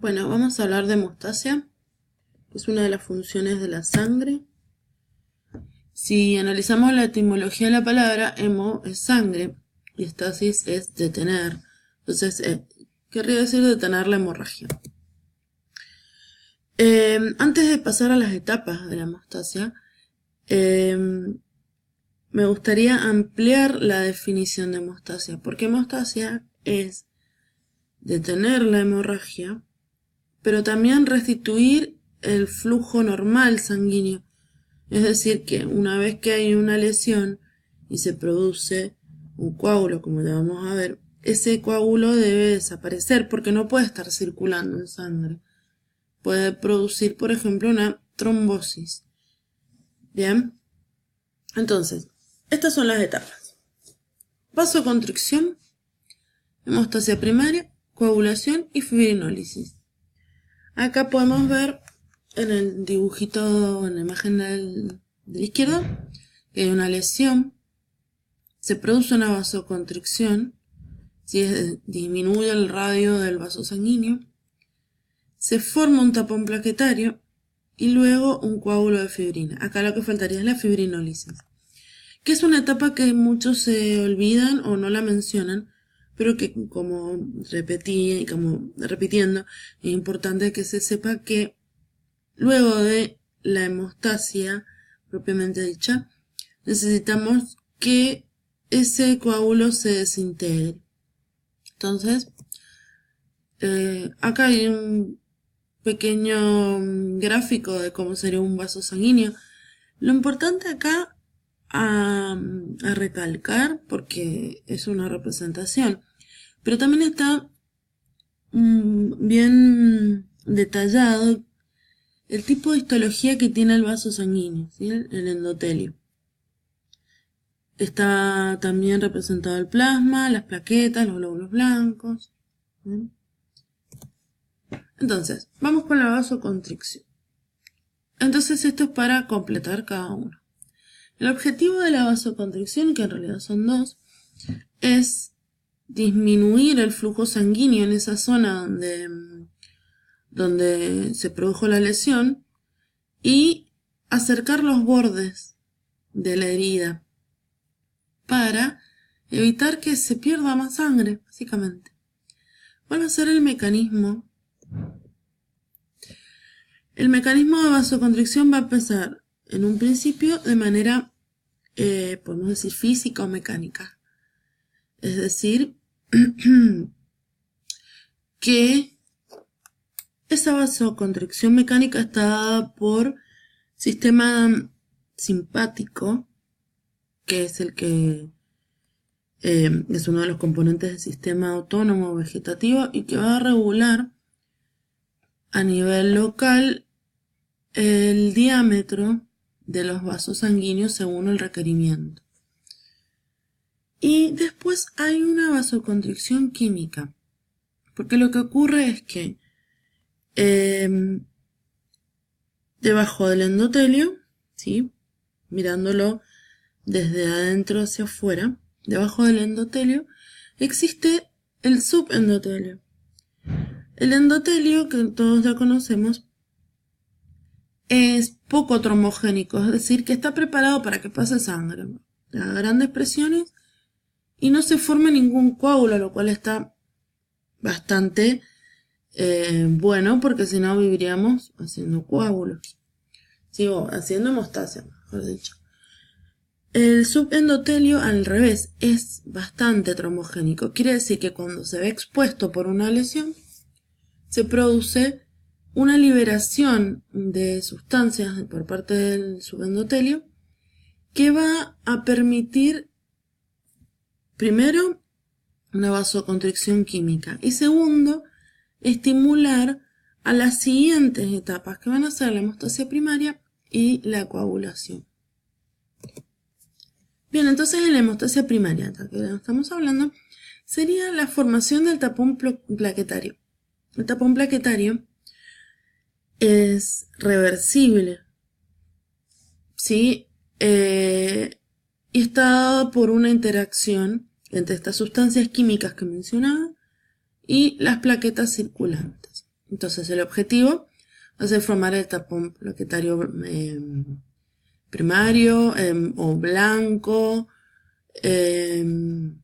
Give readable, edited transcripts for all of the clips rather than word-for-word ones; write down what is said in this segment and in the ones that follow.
Bueno, vamos a hablar de hemostasia, que es una de las funciones de la sangre. Si analizamos la etimología de la palabra, hemo es sangre y estasis es detener. Entonces, querría decir detener la hemorragia. Antes de pasar a las etapas de la hemostasia, me gustaría ampliar la definición de hemostasia, porque hemostasia es detener la hemorragia, pero también restituir el flujo normal sanguíneo. Es decir, que una vez que hay una lesión y se produce un coágulo, como ya vamos a ver, ese coágulo debe desaparecer porque no puede estar circulando en sangre. Puede producir, por ejemplo, una trombosis. Bien, entonces, estas son las etapas: vasoconstricción, hemostasia primaria, coagulación y fibrinólisis. Acá podemos ver en el dibujito, en la imagen de la izquierda, que hay una lesión, se produce una vasoconstricción, disminuye el radio del vaso sanguíneo, se forma un tapón plaquetario y luego un coágulo de fibrina. Acá lo que faltaría es la fibrinólisis, que es una etapa que muchos se olvidan o no la mencionan, pero que como repitiendo, es importante que se sepa que luego de la hemostasia propiamente dicha, necesitamos que ese coágulo se desintegre. Entonces, acá hay un pequeño gráfico de cómo sería un vaso sanguíneo. Lo importante acá a recalcar, porque es una representación, pero también está bien detallado el tipo de histología que tiene el vaso sanguíneo, ¿sí? El endotelio. Está también representado el plasma, las plaquetas, los glóbulos blancos. ¿Sí? Entonces, vamos con la vasoconstricción. Entonces, esto es para completar cada uno. El objetivo de la vasoconstricción, que en realidad son dos, es disminuir el flujo sanguíneo en esa zona donde se produjo la lesión y acercar los bordes de la herida para evitar que se pierda más sangre, básicamente. ¿Cuál va a ser el mecanismo? El mecanismo de vasoconstricción va a empezar en un principio de manera, podemos decir, física o mecánica. Es decir, que esa vasoconstricción mecánica está dada por sistema simpático, que es el que es uno de los componentes del sistema autónomo vegetativo y que va a regular a nivel local el diámetro de los vasos sanguíneos según el requerimiento. Y después hay una vasoconstricción química, porque lo que ocurre es que debajo del endotelio, ¿sí? Mirándolo desde adentro hacia afuera, debajo del endotelio existe el subendotelio. El endotelio, que todos ya conocemos, es poco trombogénico, es decir, que está preparado para que pase sangre a grandes presiones y no se forme ningún coágulo, lo cual está bastante bueno, porque si no viviríamos haciendo coágulos. Sigo haciendo hemostasia, mejor dicho. El subendotelio, al revés, es bastante trombogénico. Quiere decir que cuando se ve expuesto por una lesión, se produce una liberación de sustancias por parte del subendotelio que va a permitir, primero, una vasoconstricción química y segundo, estimular a las siguientes etapas que van a ser la hemostasia primaria y la coagulación. Bien, entonces en la hemostasia primaria, que estamos hablando, sería la formación del tapón plaquetario. El tapón plaquetario es reversible, ¿sí? Y está dado por una interacción entre estas sustancias químicas que mencionaba y las plaquetas circulantes. Entonces el objetivo va a ser formar el tapón plaquetario primario o blanco. Tiene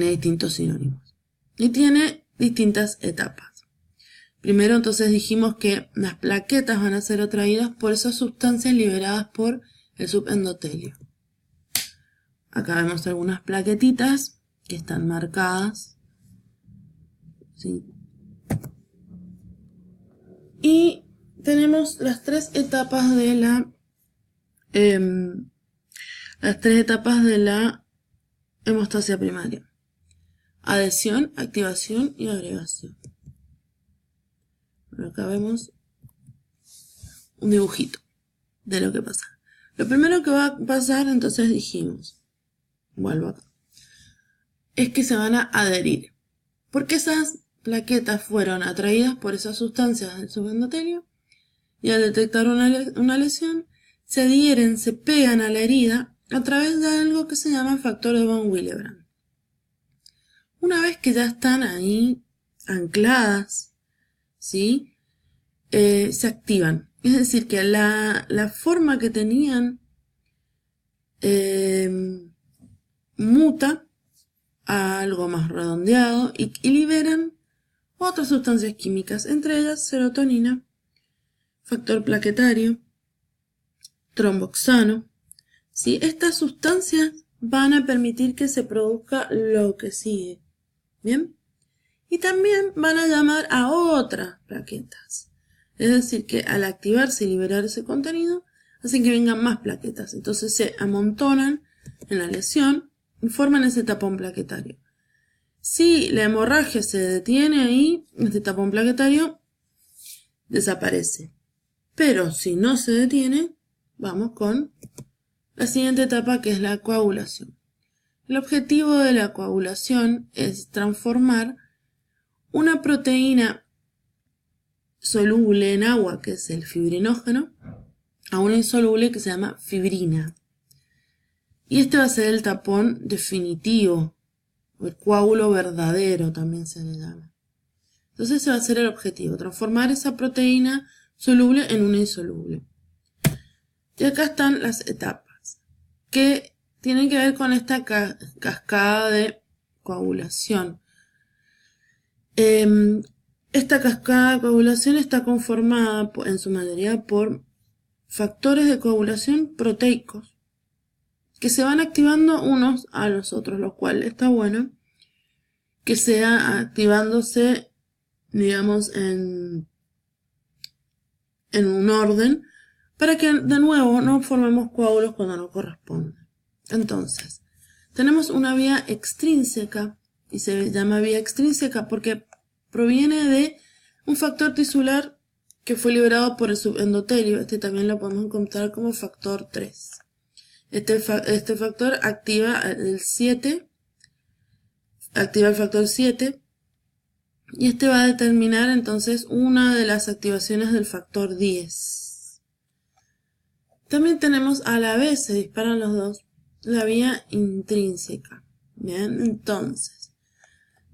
distintos sinónimos. Y tiene distintas etapas. Primero entonces dijimos que las plaquetas van a ser atraídas por esas sustancias liberadas por el subendotelio. Acá vemos algunas plaquetitas que están marcadas. ¿Sí? Y tenemos las tres etapas de la hemostasia primaria: adhesión, activación y agregación. Bueno, acá vemos un dibujito de lo que pasa. Lo primero que va a pasar, entonces dijimos, vuelvo acá, es que se van a adherir, porque esas plaquetas fueron atraídas por esas sustancias del subendotelio y al detectar una lesión se adhieren, se pegan a la herida a través de algo que se llama factor de von Willebrand. Una vez que ya están ahí ancladas, ¿sí? Se activan. Es decir, que la forma que tenían muta a algo más redondeado y liberan otras sustancias químicas, entre ellas serotonina, factor plaquetario, tromboxano. ¿Sí? Estas sustancias van a permitir que se produzca lo que sigue. ¿Bien? Y también van a llamar a otras plaquetas. Es decir, que al activarse y liberar ese contenido, hacen que vengan más plaquetas. Entonces se amontonan en la lesión y forman ese tapón plaquetario. Si la hemorragia se detiene ahí, este tapón plaquetario desaparece. Pero si no se detiene, vamos con la siguiente etapa, que es la coagulación. El objetivo de la coagulación es transformar una proteína soluble en agua, que es el fibrinógeno, a una insoluble que se llama fibrina. Y este va a ser el tapón definitivo, o el coágulo verdadero también se le llama. Entonces ese va a ser el objetivo, transformar esa proteína soluble en una insoluble. Y acá están las etapas, que tienen que ver con esta cascada de coagulación. Esta cascada de coagulación está conformada en su mayoría por factores de coagulación proteicos que se van activando unos a los otros, lo cual está bueno que sea activándose, digamos, en un orden para que de nuevo no formemos coágulos cuando no corresponde. Entonces, tenemos una vía extrínseca y se llama vía extrínseca porque proviene de un factor tisular que fue liberado por el subendotelio. Este también lo podemos encontrar como factor 3. Este factor activa el factor 7 y este va a determinar entonces una de las activaciones del factor 10. También tenemos a la vez, se disparan los dos, la vía intrínseca. Bien, entonces,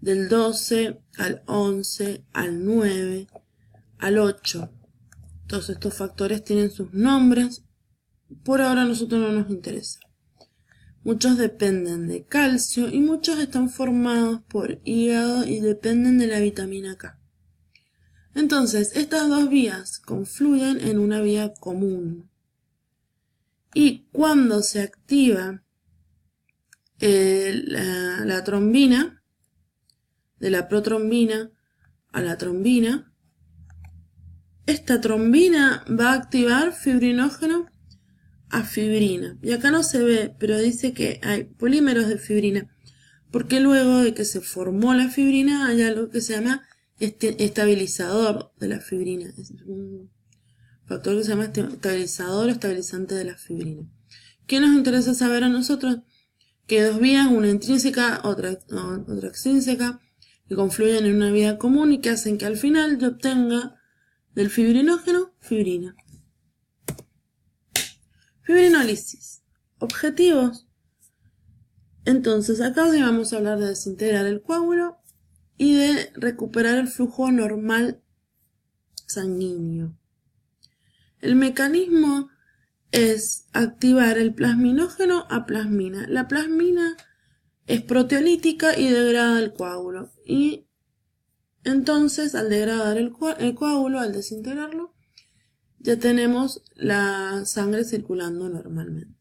del 12 al 11, al 9, al 8. Todos estos factores tienen sus nombres. Por ahora a nosotros no nos interesa. Muchos dependen de calcio y muchos están formados por hígado y dependen de la vitamina K. Entonces, estas dos vías confluyen en una vía común. Y cuando se activa la trombina, de la protrombina a la trombina, esta trombina va a activar fibrinógeno a fibrina. Y acá no se ve, pero dice que hay polímeros de fibrina, porque luego de que se formó la fibrina hay algo que se llama estabilizador de la fibrina. Es un factor que se llama estabilizador o estabilizante de la fibrina. ¿Qué nos interesa saber a nosotros? Que hay dos vías, una intrínseca, otra extrínseca, que confluyen en una vía común y que hacen que al final yo obtenga del fibrinógeno fibrina. Fibrinólisis. Objetivos. Entonces, acá hoy vamos a hablar de desintegrar el coágulo y de recuperar el flujo normal sanguíneo. El mecanismo es activar el plasminógeno a plasmina. La plasmina es proteolítica y degrada el coágulo. Y entonces, al degradar el coágulo, al desintegrarlo, ya tenemos la sangre circulando normalmente.